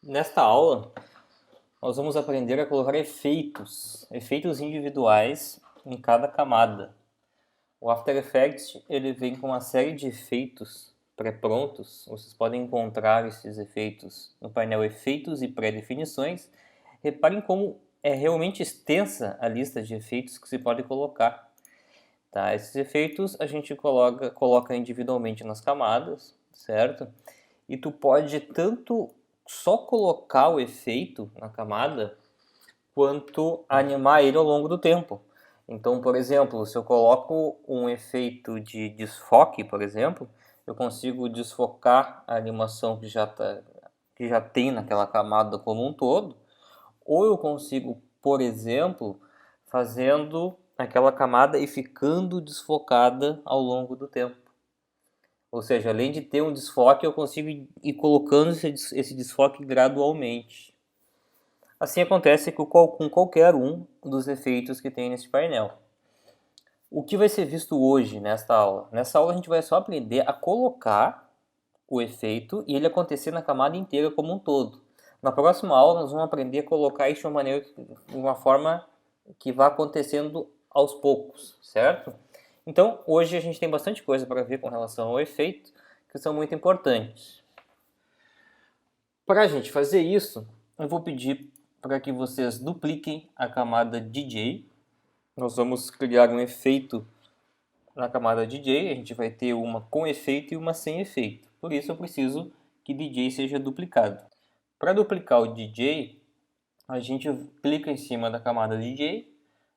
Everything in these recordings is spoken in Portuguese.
Nesta aula, nós vamos aprender a colocar efeitos individuais em cada camada. O After Effects ele vem com uma série de efeitos pré-prontos. Vocês podem encontrar esses efeitos no painel Efeitos e Pré-definições. Reparem como é realmente extensa a lista de efeitos que se pode colocar. Tá? Esses efeitos a gente coloca individualmente nas camadas, certo? E tu pode tanto só colocar o efeito na camada, quanto animar ele ao longo do tempo. Então, por exemplo, se eu coloco um efeito de desfoque, por exemplo, eu consigo desfocar a animação que já tem naquela camada como um todo, ou eu consigo, por exemplo, fazendo aquela camada e ficando desfocada ao longo do tempo. Ou seja, além de ter um desfoque, eu consigo ir colocando esse desfoque gradualmente. Assim acontece com qualquer um dos efeitos que tem nesse painel. O que vai ser visto hoje nesta aula? Nessa aula a gente vai só aprender a colocar o efeito e ele acontecer na camada inteira como um todo. Na próxima aula nós vamos aprender a colocar isso de uma forma que vá acontecendo aos poucos, certo? Então, hoje a gente tem bastante coisa para ver com relação ao efeito, que são muito importantes. Para a gente fazer isso, eu vou pedir para que vocês dupliquem a camada DJ. Nós vamos criar um efeito na camada DJ, a gente vai ter uma com efeito e uma sem efeito. Por isso eu preciso que DJ seja duplicado. Para duplicar o DJ, a gente clica em cima da camada DJ,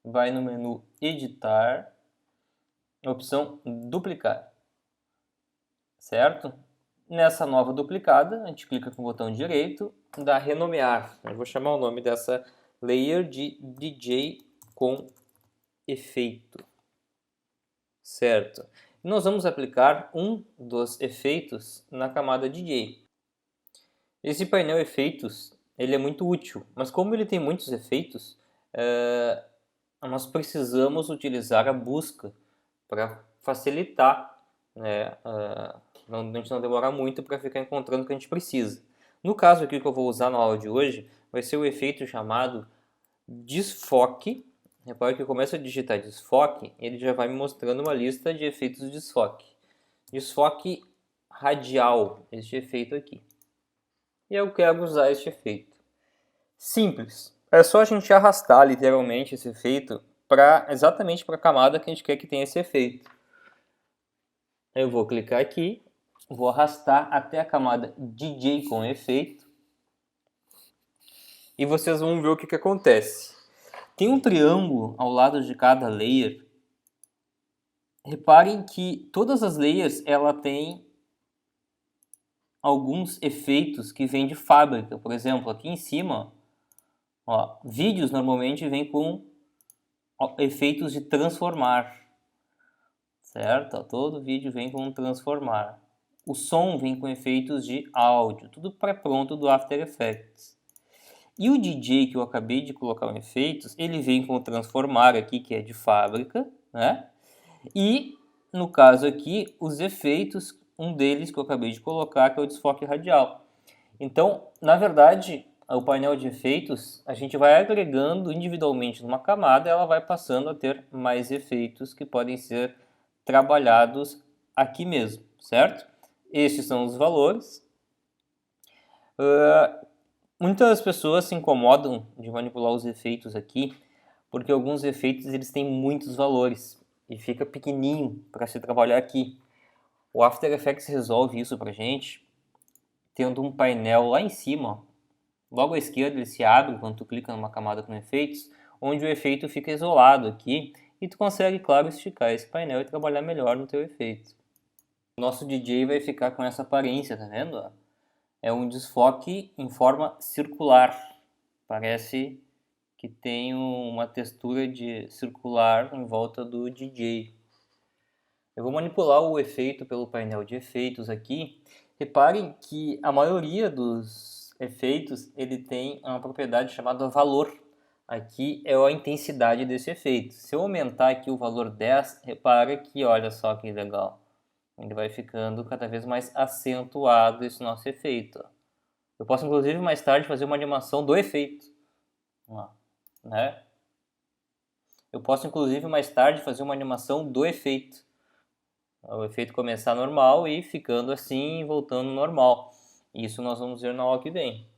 vai no menu Editar, opção Duplicar, certo? Nessa nova duplicada, a gente clica com o botão direito, dá Renomear. Eu vou chamar o nome dessa layer de DJ com efeito, certo? E nós vamos aplicar um dos efeitos na camada DJ. Esse painel Efeitos ele é muito útil, mas como ele tem muitos efeitos, nós precisamos utilizar a busca para facilitar, né, a gente não demorar muito para ficar encontrando o que a gente precisa. No caso aqui que eu vou usar na aula de hoje, vai ser o efeito chamado desfoque. Repare que eu começo a digitar desfoque, ele já vai me mostrando uma lista de efeitos de desfoque. Desfoque radial, este efeito aqui. E eu quero usar este efeito. Simples. É só a gente arrastar literalmente esse efeito exatamente para a camada que a gente quer que tenha esse efeito. Eu vou clicar aqui, vou arrastar até a camada DJ com efeito. E vocês vão ver o que acontece. Tem um triângulo ao lado de cada layer. Reparem que todas as layers ela tem alguns efeitos que vêm de fábrica. Por exemplo, aqui em cima, ó, vídeos normalmente vêm com efeitos de transformar, certo? Todo vídeo vem com um transformar. O som vem com efeitos de áudio, tudo pré-pronto do After Effects. E o DJ que eu acabei de colocar em efeitos, ele vem com o transformar aqui, que é de fábrica, né? E, no caso aqui, os efeitos, um deles que eu acabei de colocar, que é o desfoque radial. Então, na verdade, o painel de efeitos, a gente vai agregando individualmente numa camada, ela vai passando a ter mais efeitos que podem ser trabalhados aqui mesmo, certo? Estes são os valores. Muitas pessoas se incomodam de manipular os efeitos aqui, porque alguns efeitos eles têm muitos valores e fica pequenininho para se trabalhar aqui. O After Effects resolve isso para a gente, tendo um painel lá em cima. Logo à esquerda ele se abre quando tu clica numa camada com efeitos, onde o efeito fica isolado aqui e tu consegue, claro, esticar esse painel e trabalhar melhor no teu efeito. O nosso DJ vai ficar com essa aparência, tá vendo? É um desfoque em forma circular. Parece que tem uma textura de circular em volta do DJ. Eu vou manipular o efeito pelo painel de efeitos aqui. Reparem que a maioria dos efeitos ele tem uma propriedade chamada valor. Aqui é a intensidade desse efeito. Se eu aumentar aqui o valor 10, repara que olha só que legal. Ele vai ficando cada vez mais acentuado esse nosso efeito. Eu posso, inclusive, mais tarde fazer uma animação do efeito. Né? Eu posso, inclusive, mais tarde fazer uma animação do efeito. O efeito começar normal e ficando assim, voltando normal. Isso nós vamos ver na aula que vem.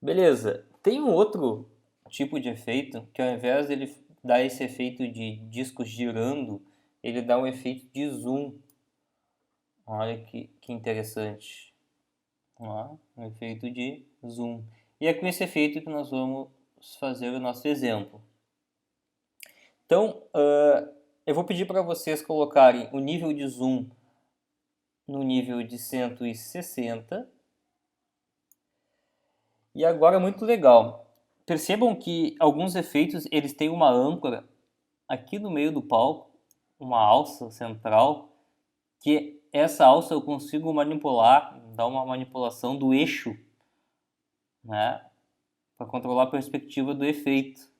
Beleza. Tem um outro tipo de efeito que, ao invés dele dar esse efeito de discos girando, ele dá um efeito de zoom. Olha que interessante. Ó, um efeito de zoom. E é com esse efeito que nós vamos fazer o nosso exemplo. Então, eu vou pedir para vocês colocarem o nível de zoom no nível de 160. E agora, muito legal. Percebam que alguns efeitos eles têm uma âncora aqui no meio do palco, uma alça central, que essa alça eu consigo manipular, dar uma manipulação do eixo, né, para controlar a perspectiva do efeito.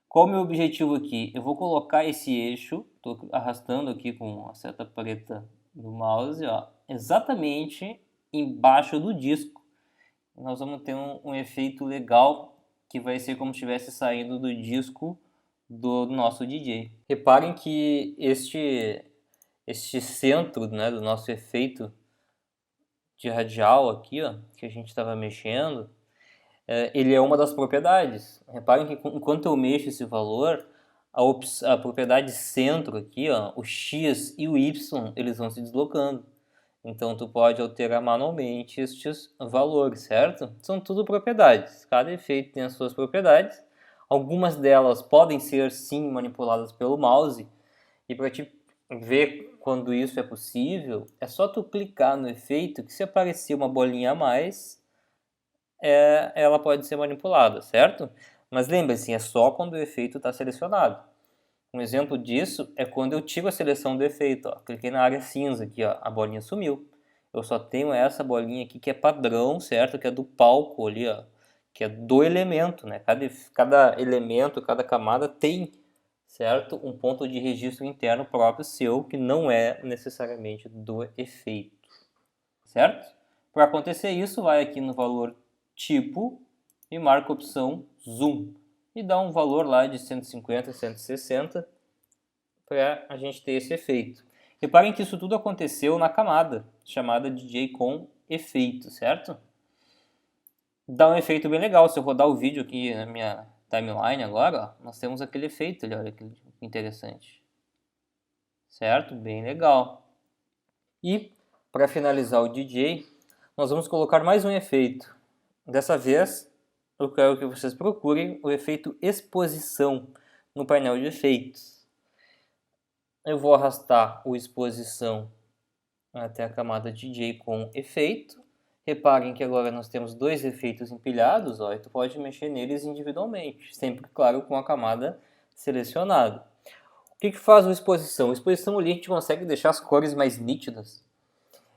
Qual é o meu objetivo aqui? Eu vou colocar esse eixo, estou arrastando aqui com a seta preta do mouse, ó, exatamente embaixo do disco. Nós vamos ter um efeito legal que vai ser como se estivesse saindo do disco do nosso DJ. Reparem que este centro, né, do nosso efeito de radial aqui, ó, que a gente estava mexendo, ele é uma das propriedades. Reparem que enquanto eu mexo esse valor, a propriedade centro aqui, ó, o x e o y, eles vão se deslocando. Então tu pode alterar manualmente estes valores, certo? São tudo propriedades. Cada efeito tem as suas propriedades. Algumas delas podem ser sim manipuladas pelo mouse. E para te ver quando isso é possível, é só tu clicar no efeito que se aparecer uma bolinha a mais, ela pode ser manipulada, certo? Mas lembre-se, é só quando o efeito está selecionado. Um exemplo disso é quando eu tiro a seleção do efeito. Ó. Cliquei na área cinza aqui, ó, a bolinha sumiu. Eu só tenho essa bolinha aqui que é padrão, certo? Que é do palco ali, ó, que é do elemento, né? Cada elemento, cada camada tem, certo? Um ponto de registro interno próprio seu, que não é necessariamente do efeito, certo? Para acontecer isso, vai aqui no valor tipo e marca a opção Zoom. E dá um valor lá de 150, 160 para a gente ter esse efeito. Reparem que isso tudo aconteceu na camada, chamada DJ com efeito, certo? Dá um efeito bem legal. Se eu rodar o vídeo aqui na minha timeline agora, ó, nós temos aquele efeito ali, olha que interessante. Certo? Bem legal. E, para finalizar o DJ, nós vamos colocar mais um efeito. Dessa vez, eu quero que vocês procurem o efeito exposição no painel de efeitos. Eu vou arrastar o exposição até a camada DJ com efeito. Reparem que agora nós temos dois efeitos empilhados, ó, e tu pode mexer neles individualmente, sempre, claro, com a camada selecionada. O que faz o exposição? O exposição ali a gente consegue deixar as cores mais nítidas.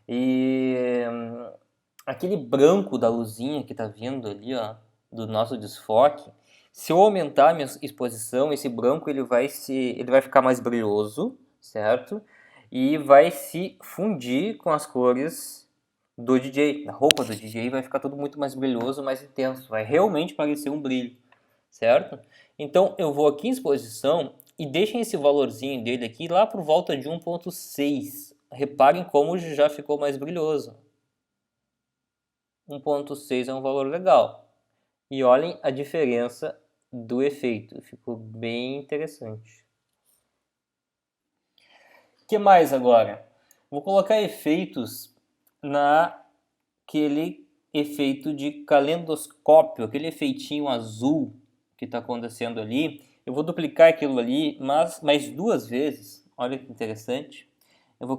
E aquele branco da luzinha que está vindo ali, ó, do nosso desfoque, se eu aumentar a minha exposição, esse branco ele vai ficar mais brilhoso, certo? E vai se fundir com as cores do DJ. A roupa do DJ vai ficar tudo muito mais brilhoso, mais intenso. Vai realmente parecer um brilho, certo? Então eu vou aqui em exposição e deixem esse valorzinho dele aqui lá por volta de 1.6. Reparem como já ficou mais brilhoso. 1.6 é um valor legal. E olhem a diferença do efeito. Ficou bem interessante. O que mais agora? Vou colocar efeitos naquele efeito de calendoscópio, aquele efeitinho azul que está acontecendo ali. Eu vou duplicar aquilo ali, mas mais duas vezes. Olha que interessante. Eu vou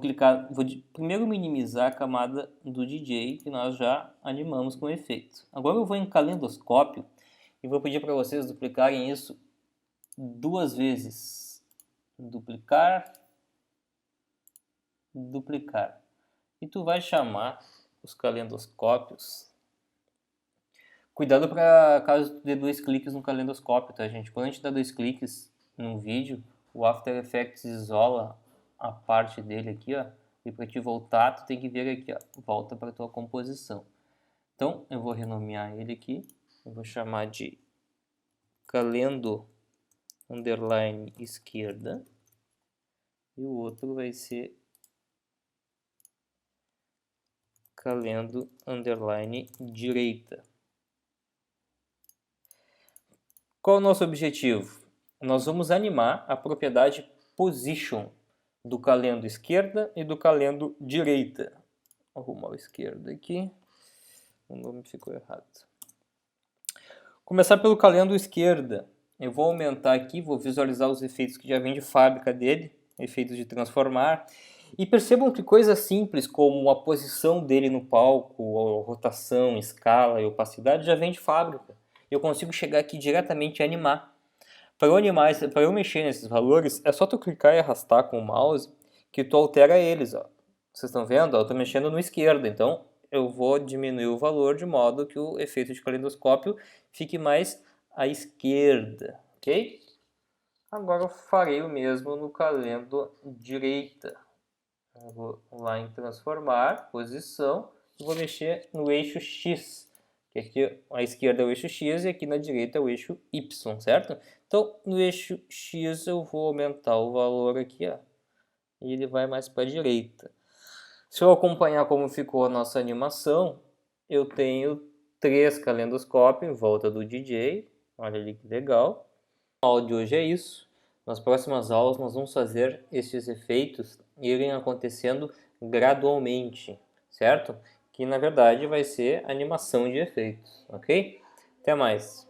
primeiro minimizar a camada do DJ que nós já animamos com o efeito. Agora eu vou em calendoscópio e vou pedir para vocês duplicarem isso duas vezes. Duplicar, duplicar. E tu vai chamar os calendoscópios. Cuidado para caso tu dê dois cliques no calendoscópio, tá, gente? Quando a gente dá dois cliques num vídeo, o After Effects isola a parte dele aqui, ó. E para te voltar, tu tem que vir aqui, ó. Volta para tua composição. Então, eu vou renomear ele aqui. Eu vou chamar de calendo underline esquerda. E o outro vai ser calendo underline direita. Qual é o nosso objetivo? Nós vamos animar a propriedade position do calendo esquerda e do calendo direita. Vou arrumar o esquerdo aqui. O nome ficou errado. Começar pelo calendo esquerda. Eu vou aumentar aqui, vou visualizar os efeitos que já vem de fábrica dele, efeitos de transformar. E percebam que coisas simples como a posição dele no palco, a rotação, escala e opacidade já vem de fábrica. Eu consigo chegar aqui diretamente e animar. Para eu mexer nesses valores, é só tu clicar e arrastar com o mouse que tu altera eles. Ó. Vocês estão vendo? Eu estou mexendo no esquerdo, então eu vou diminuir o valor de modo que o efeito de calendoscópio fique mais à esquerda, ok? Agora eu farei o mesmo no calendo direita. Eu vou lá em transformar, posição, e vou mexer no eixo X, que aqui à esquerda é o eixo X e aqui na direita é o eixo Y, certo? Então, no eixo X eu vou aumentar o valor aqui, ó, e ele vai mais para a direita. Se eu acompanhar como ficou a nossa animação, eu tenho 3 calendoscópios em volta do DJ. Olha ali que legal. O aula de hoje é isso. Nas próximas aulas nós vamos fazer esses efeitos irem acontecendo gradualmente, certo? Que na verdade vai ser animação de efeitos, ok? Até mais!